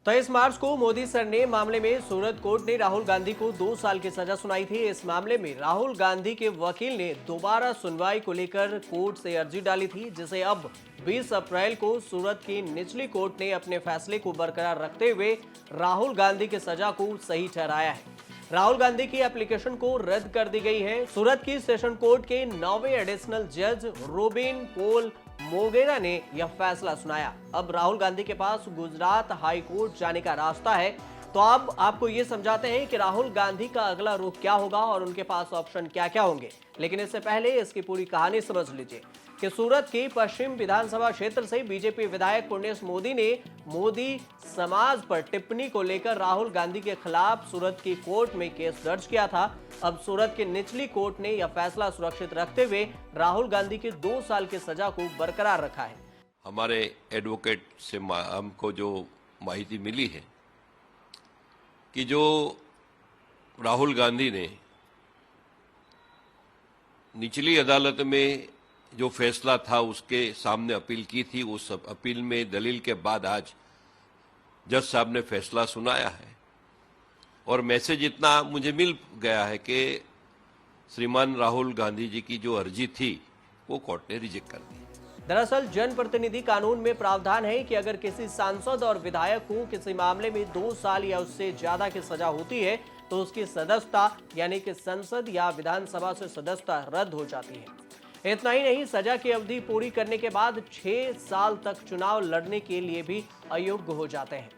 23 मार्च को मोदी सरनेम मामले में सूरत कोर्ट ने राहुल गांधी को 2 साल की सजा सुनाई थी। इस मामले में राहुल गांधी के वकील ने दोबारा सुनवाई को लेकर कोर्ट से अर्जी डाली थी, जिसे अब 20 अप्रैल को सूरत की निचली कोर्ट ने अपने फैसले को बरकरार रखते हुए राहुल गांधी की सजा को सही ठहराया है। राहुल गांधी की एप्लीकेशन को रद्द कर दी गई है। सूरत की सेशन कोर्ट के 9वें एडिशनल जज रोबिन पॉल मोगेरा ने यह फैसला सुनाया। अब राहुल गांधी के पास गुजरात हाई कोर्ट जाने का रास्ता है। तो अब आपको ये समझाते हैं कि राहुल गांधी का अगला रुख क्या होगा और उनके पास ऑप्शन क्या क्या होंगे। लेकिन इससे पहले इसकी पूरी कहानी समझ लीजिए कि सूरत की पश्चिम विधानसभा क्षेत्र से बीजेपी विधायक पुर्णेश मोदी ने मोदी समाज पर टिप्पणी को लेकर राहुल गांधी के खिलाफ सूरत की कोर्ट में केस दर्ज किया था। अब सूरत की निचली कोर्ट ने यह फैसला सुरक्षित रखते हुए राहुल गांधी की 2 साल की सजा को बरकरार रखा है। हमारे एडवोकेट से हमको जो माहिती मिली है कि जो राहुल गांधी ने निचली अदालत में जो फैसला था उसके सामने अपील की थी, उस अपील में दलील के बाद आज जज साहब ने फैसला सुनाया है और मैसेज इतना मुझे मिल गया है कि श्रीमान राहुल गांधी जी की जो अर्जी थी वो कोर्ट ने रिजेक्ट कर दी। दरअसल जनप्रतिनिधि कानून में प्रावधान है कि अगर किसी सांसद और विधायक को किसी मामले में 2 साल या उससे ज्यादा की सजा होती है तो उसकी सदस्यता यानी कि संसद या विधानसभा से सदस्यता रद्द हो जाती है। इतना ही नहीं, सजा की अवधि पूरी करने के बाद 6 साल तक चुनाव लड़ने के लिए भी अयोग्य हो जाते हैं।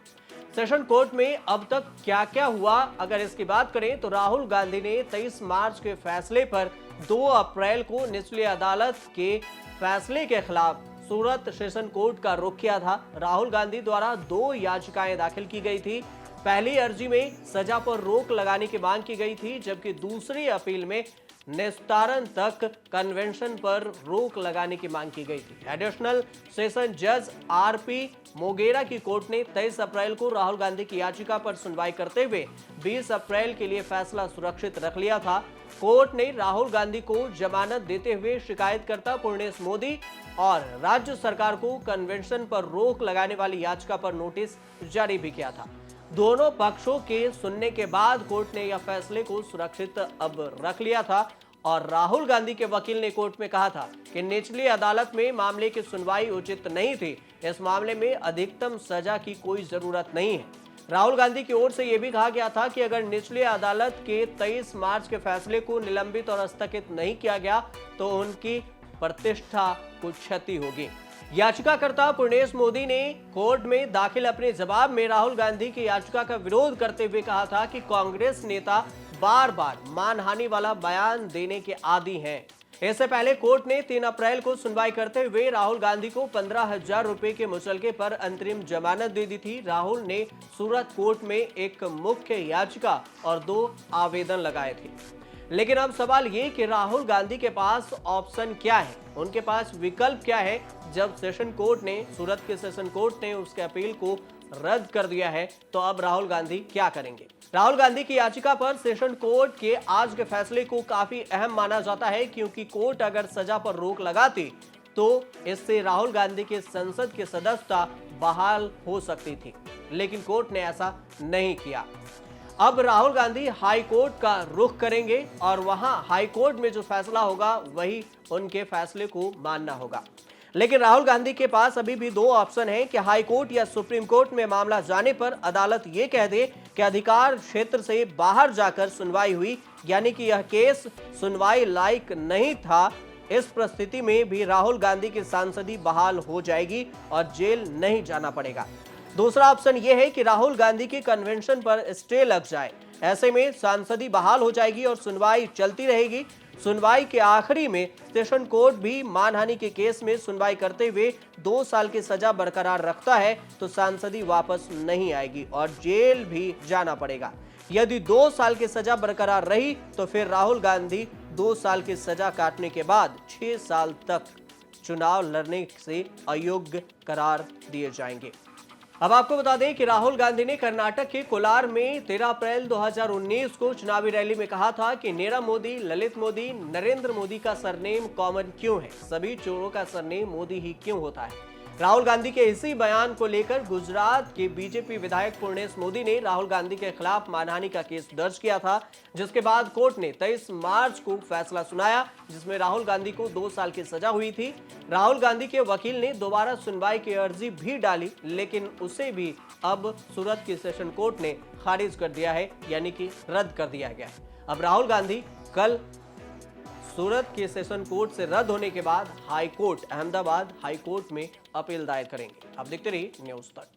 सेशन कोर्ट में अब तक क्या क्या हुआ, अगर इसकी बात करें तो राहुल गांधी ने 23 मार्च के फैसले पर 2 अप्रैल को निचली अदालत के फैसले के खिलाफ सूरत सेशन कोर्ट का रुख किया था। राहुल गांधी द्वारा 2 याचिकाएं दाखिल की गई थी। पहली अर्जी में सजा पर रोक लगाने की मांग की गई थी, जबकि दूसरी अपील में निस्तारण तक कन्वेंशन पर रोक लगाने की मांग की गई थी। एडिशनल सेशन जज आरपी मोगेरा की कोर्ट ने 23 अप्रैल को राहुल गांधी की याचिका पर सुनवाई करते हुए 20 अप्रैल के लिए फैसला सुरक्षित रख लिया था। कोर्ट ने राहुल गांधी को जमानत देते हुए शिकायतकर्ता पुर्णेश मोदी और राज्य सरकार को कन्वेंशन पर रोक लगाने वाली याचिका पर नोटिस जारी भी किया था। दोनों पक्षों के सुनने के बाद कोर्ट ने यह फैसले को सुरक्षित अब रख लिया था और राहुल गांधी के वकील ने कोर्ट में कहा था कि निचली अदालत में मामले की सुनवाई उचित नहीं थी। इस मामले में अधिकतम सजा की कोई जरूरत नहीं है। राहुल गांधी की ओर से यह भी कहा गया था कि अगर निचली अदालत के 23 मार्च के फैसले को निलंबित और स्थगित नहीं किया गया तो उनकी प्रतिष्ठा को क्षति होगी। याचिकाकर्ता पुर्णेश मोदी ने कोर्ट में दाखिल अपने जवाब में राहुल गांधी की याचिका का विरोध करते हुए कहा था कि कांग्रेस नेता बार बार मानहानि वाला बयान देने के आदी हैं। इससे पहले कोर्ट ने 3 अप्रैल को सुनवाई करते हुए राहुल गांधी को 15,000 रुपए के मुचलके पर अंतरिम जमानत दे दी थी। राहुल ने सूरत कोर्ट में एक मुख्य याचिका और 2 आवेदन लगाए थे। लेकिन अब सवाल ये कि राहुल गांधी के पास ऑप्शन क्या है, उनके पास विकल्प क्या है। जब सेशन कोर्ट ने सूरत के सेशन कोर्ट ने उसके अपील को रद्द कर दिया है तो अब राहुल गांधी क्या करेंगे। राहुल गांधी की याचिका पर सेशन कोर्ट के आज के फैसले को काफी अहम माना जाता है, क्योंकि कोर्ट अगर सजा पर रोक लगाती तो इससे राहुल गांधी के संसद की सदस्यता बहाल हो सकती थी, लेकिन कोर्ट ने ऐसा नहीं किया। अब राहुल गांधी हाई कोर्ट का रुख करेंगे और वहां हाई कोर्ट में जो फैसला होगा वही उनके फैसले को मानना होगा। लेकिन राहुल गांधी के पास अभी भी 2 ऑप्शन हैं कि हाई कोर्ट या सुप्रीम कोर्ट में मामला जाने पर अदालत ये कह दे कि अधिकार क्षेत्र से बाहर जाकर सुनवाई हुई, यानी कि यह केस सुनवाई लायक नहीं था। इस परिस्थिति में भी राहुल गांधी की सांसदी बहाल हो जाएगी और जेल नहीं जाना पड़ेगा। दूसरा ऑप्शन यह है कि राहुल गांधी की कन्वेंशन पर स्टे लग जाए। ऐसे में सांसदी बहाल हो जाएगी और सुनवाई चलती रहेगी। सुनवाई के आखिरी में सेशन कोर्ट भी मानहानि के केस में सुनवाई करते हुए 2 साल की सजा बरकरार रखता है तो सांसदी वापस नहीं आएगी और जेल भी जाना पड़ेगा। यदि 2 साल की सजा बरकरार रही तो फिर राहुल गांधी 2 साल की सजा काटने के बाद 6 साल तक चुनाव लड़ने से अयोग्य करार दिए जाएंगे। अब आपको बता दें कि राहुल गांधी ने कर्नाटक के कोलार में 13 अप्रैल 2019 को चुनावी रैली में कहा था कि नीरव मोदी, ललित मोदी, नरेंद्र मोदी का सरनेम कॉमन क्यों है, सभी चोरों का सरनेम मोदी ही क्यों होता है। राहुल गांधी के इसी बयान को लेकर गुजरात के बीजेपी विधायक पूर्णेश मोदी ने राहुल गांधी के खिलाफ मानहानि का केस दर्ज किया था, जिसके बाद कोर्ट ने 23 मार्च को फैसला सुनाया, जिसमें राहुल गांधी को 2 साल की सजा हुई थी। राहुल गांधी के वकील ने दोबारा सुनवाई की अर्जी भी डाली, लेकिन उसे भी अब सूरत की सेशन कोर्ट ने खारिज कर दिया है, यानी कि रद्द कर दिया गया है। अब राहुल गांधी कल सूरत के सेशन कोर्ट से रद्द होने के बाद high court, Ahmedabad high court में अपील दायर करेंगे। अब देखते रहिए न्यूज़ तक।